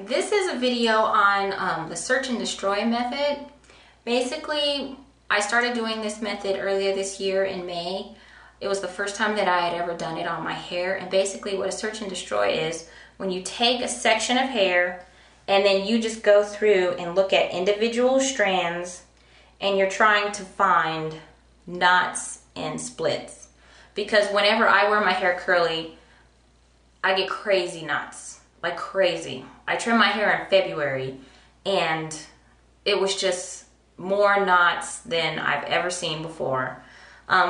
This is a video on the search and destroy method. Basically, I started doing this method earlier this year in May. It was the first time that I had ever done it on my hair. And basically what a search and destroy is when you take a section of hair and then you just go through and look at individual strands and you're trying to find knots and splits. Because whenever I wear my hair curly, I get crazy knots, like crazy. I trimmed my hair in February and it was just more knots than I've ever seen before.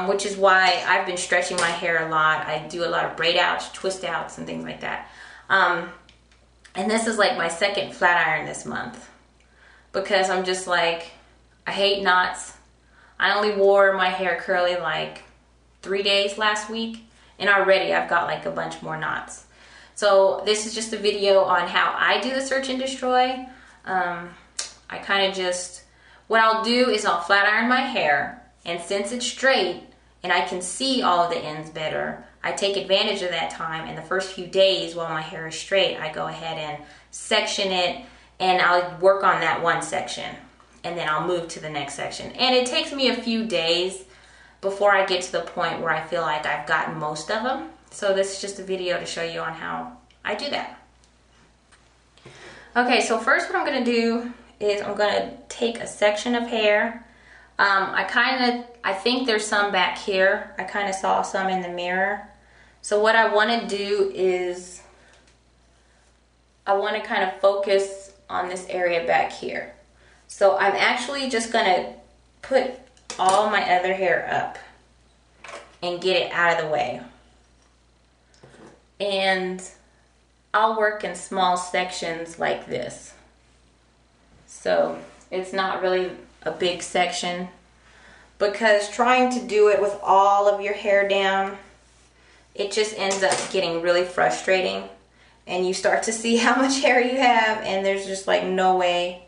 Which is why I've been stretching my hair a lot. I do a lot of braid outs, twist outs, and things like that. And this is like my second flat iron this month because I'm just like, I hate knots. I only wore my hair curly like 3 days last week, and already I've got like a bunch more knots. So this is just a video on how I do the search and destroy. I kind of just, what I'll do is I'll flat iron my hair, and since it's straight and I can see all of the ends better, I take advantage of that time, and the first few days while my hair is straight, I go ahead and section it, and I'll work on that one section, and then I'll move to the next section. And it takes me a few days before I get to the point where I feel like I've gotten most of them. So this is just a video to show you on how I do that. Okay, so first what I'm gonna do is I'm gonna take a section of hair. I think there's some back here. I kind of saw some in the mirror. So what I want to do is I want to kind of focus on this area back here. So I'm actually just going to put all my other hair up and get it out of the way. And I'll work in small sections like this. So it's not really a big section, because trying to do it with all of your hair down, it just ends up getting really frustrating, and you start to see how much hair you have, and there's just like no way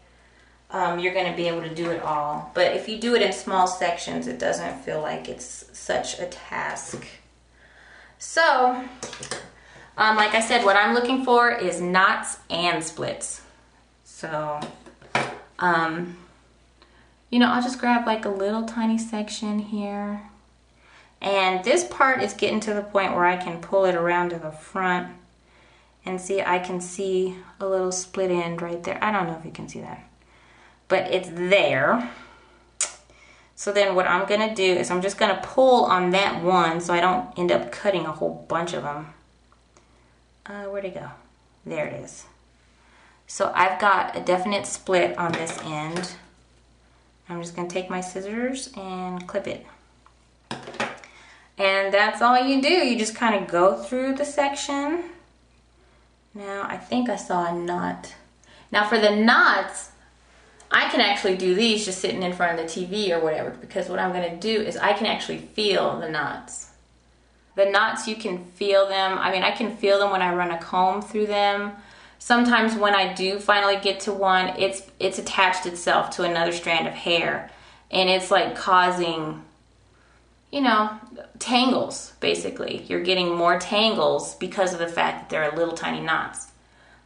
you're going to be able to do it all. But if you do it in small sections, it doesn't feel like it's such a task. So like I said, what I'm looking for is knots and splits. So you know, I'll just grab like a little tiny section here. And this part is getting to the point where I can pull it around to the front and see, I can see a little split end right there. I don't know if you can see that, but it's there. So then what I'm gonna do is I'm just gonna pull on that one so I don't end up cutting a whole bunch of them. Where'd it go? There it is. So I've got a definite split on this end. I'm just going to take my scissors and clip it. And that's all you do. You just kind of go through the section. Now, I think I saw a knot. Now, for the knots, I can actually do these just sitting in front of the TV or whatever, because what I'm going to do is I can actually feel the knots. The knots, you can feel them. I mean, I can feel them when I run a comb through them. Sometimes when I do finally get to one, it's attached itself to another strand of hair, and it's like causing, you know, tangles, basically. You're getting more tangles because of the fact that there are little tiny knots.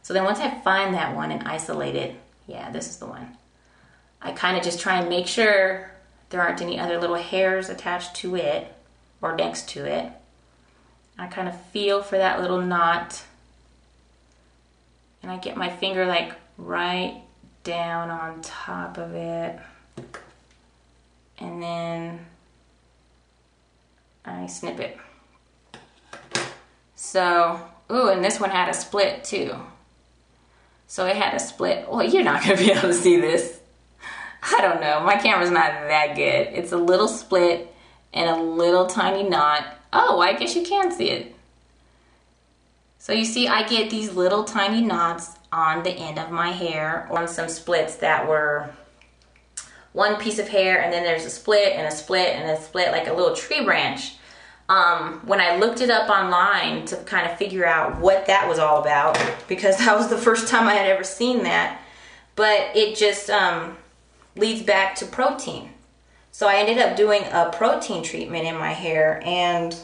So then once I find that one and isolate it, yeah, this is the one. I kind of just try and make sure there aren't any other little hairs attached to it or next to it. I kind of feel for that little knot. And I get my finger like right down on top of it. And then I snip it. So, ooh, and this one had a split too. So it had a split. Well, you're not gonna be able to see this. I don't know, my camera's not that good. It's a little split and a little tiny knot. Oh, I guess you can see it. So you see, I get these little tiny knots on the end of my hair, on some splits that were one piece of hair, and then there's a split and a split and a split, like a little tree branch. When I looked it up online to kind of figure out what that was all about, because that was the first time I had ever seen that, but it just leads back to protein. So I ended up doing a protein treatment in my hair, and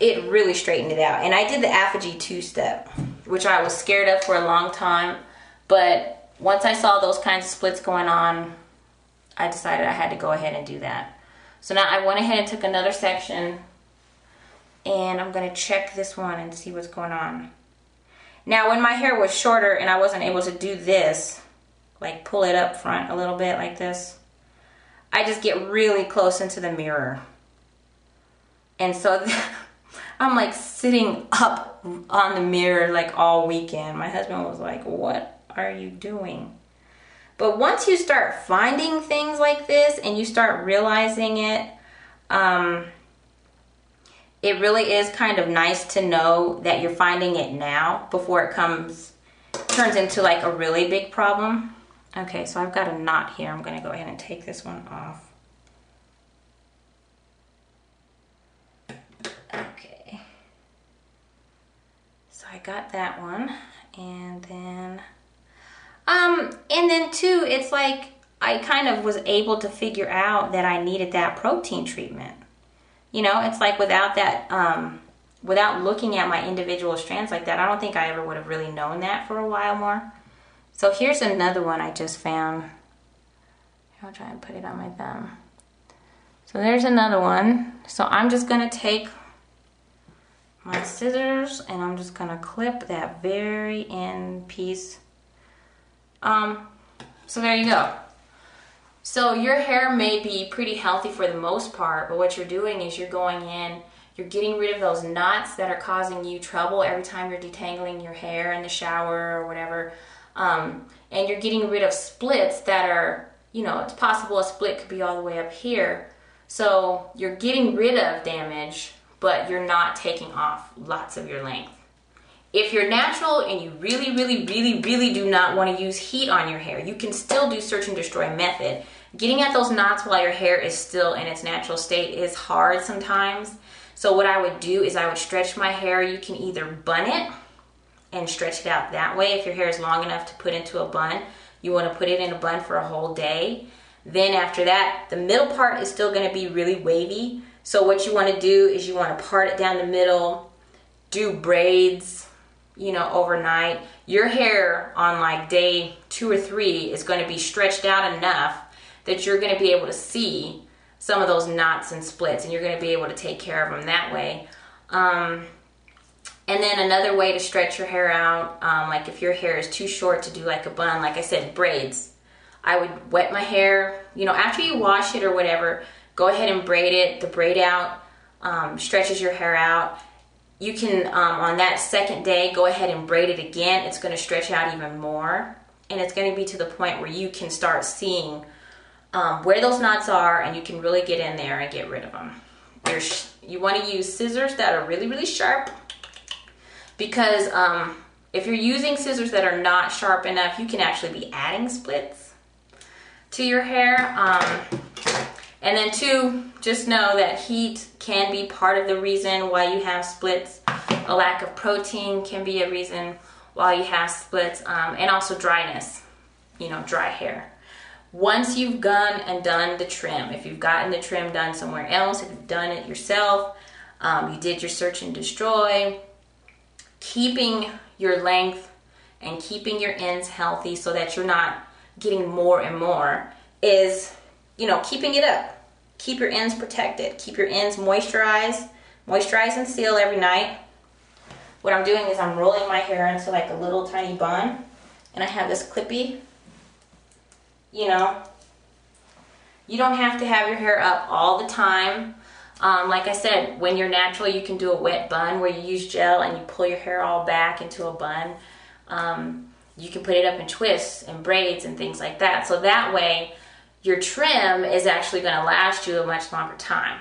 it really straightened it out. And I did the Apogee 2-step. which I was scared of for a long time. But once I saw those kinds of splits going on, I decided I had to go ahead and do that. So now I went ahead and took another section, and I'm going to check this one and see what's going on. Now, when my hair was shorter and I wasn't able to do this, like pull it up front a little bit like this, I just get really close into the mirror. And so I'm like sitting up on the mirror like all weekend. My husband was like, "What are you doing?" But once you start finding things like this and you start realizing it, it really is kind of nice to know that you're finding it now before it turns into like a really big problem. Okay, so I've got a knot here. I'm going to go ahead and take this one off. Okay. So I got that one. And then too, it's like I kind of was able to figure out that I needed that protein treatment. You know, it's like without that, without looking at my individual strands like that, I don't think I ever would have really known that for a while more. So here's another one I just found. I'll try and put it on my thumb. So there's another one. So I'm just going to take my scissors and I'm just going to clip that very end piece. So there you go. So your hair may be pretty healthy for the most part, but what you're doing is you're going in, you're getting rid of those knots that are causing you trouble every time you're detangling your hair in the shower or whatever. And you're getting rid of splits that are, you know, it's possible a split could be all the way up here. So you're getting rid of damage, but you're not taking off lots of your length. If you're natural and you really, really, really, really do not want to use heat on your hair, you can still do search and destroy method. Getting at those knots while your hair is still in its natural state is hard sometimes. So what I would do is I would stretch my hair. You can either bun it and stretch it out that way. If your hair is long enough to put into a bun, you want to put it in a bun for a whole day. Then after that, the middle part is still going to be really wavy. So what you want to do is you want to part it down the middle, do braids, you know, overnight. Your hair on like day 2 or 3 is going to be stretched out enough that you're going to be able to see some of those knots and splits, and you're going to be able to take care of them that way. And then another way to stretch your hair out, like if your hair is too short to do like a bun, like I said, braids. I would wet my hair, you know, after you wash it or whatever, go ahead and braid it. The braid out stretches your hair out. You can, on that second day, go ahead and braid it again. It's going to stretch out even more. And it's going to be to the point where you can start seeing where those knots are, and you can really get in there and get rid of them. You want to use scissors that are really, really sharp, because if you're using scissors that are not sharp enough, you can actually be adding splits to your hair. And then 2, just know that heat can be part of the reason why you have splits. A lack of protein can be a reason why you have splits, and also dryness, you know, dry hair. Once you've gone and done the trim, if you've gotten the trim done somewhere else, if you've done it yourself, you did your search and destroy, keeping your length and keeping your ends healthy so that you're not getting more and more is, you know, keeping it up. Keep your ends protected. Keep your ends moisturized. Moisturize and seal every night. What I'm doing is I'm rolling my hair into like a little tiny bun, and I have this clippy. You know, you don't have to have your hair up all the time. Like I said, when you're natural, you can do a wet bun where you use gel and you pull your hair all back into a bun. You can put it up in twists and braids and things like that. So that way, your trim is actually going to last you a much longer time.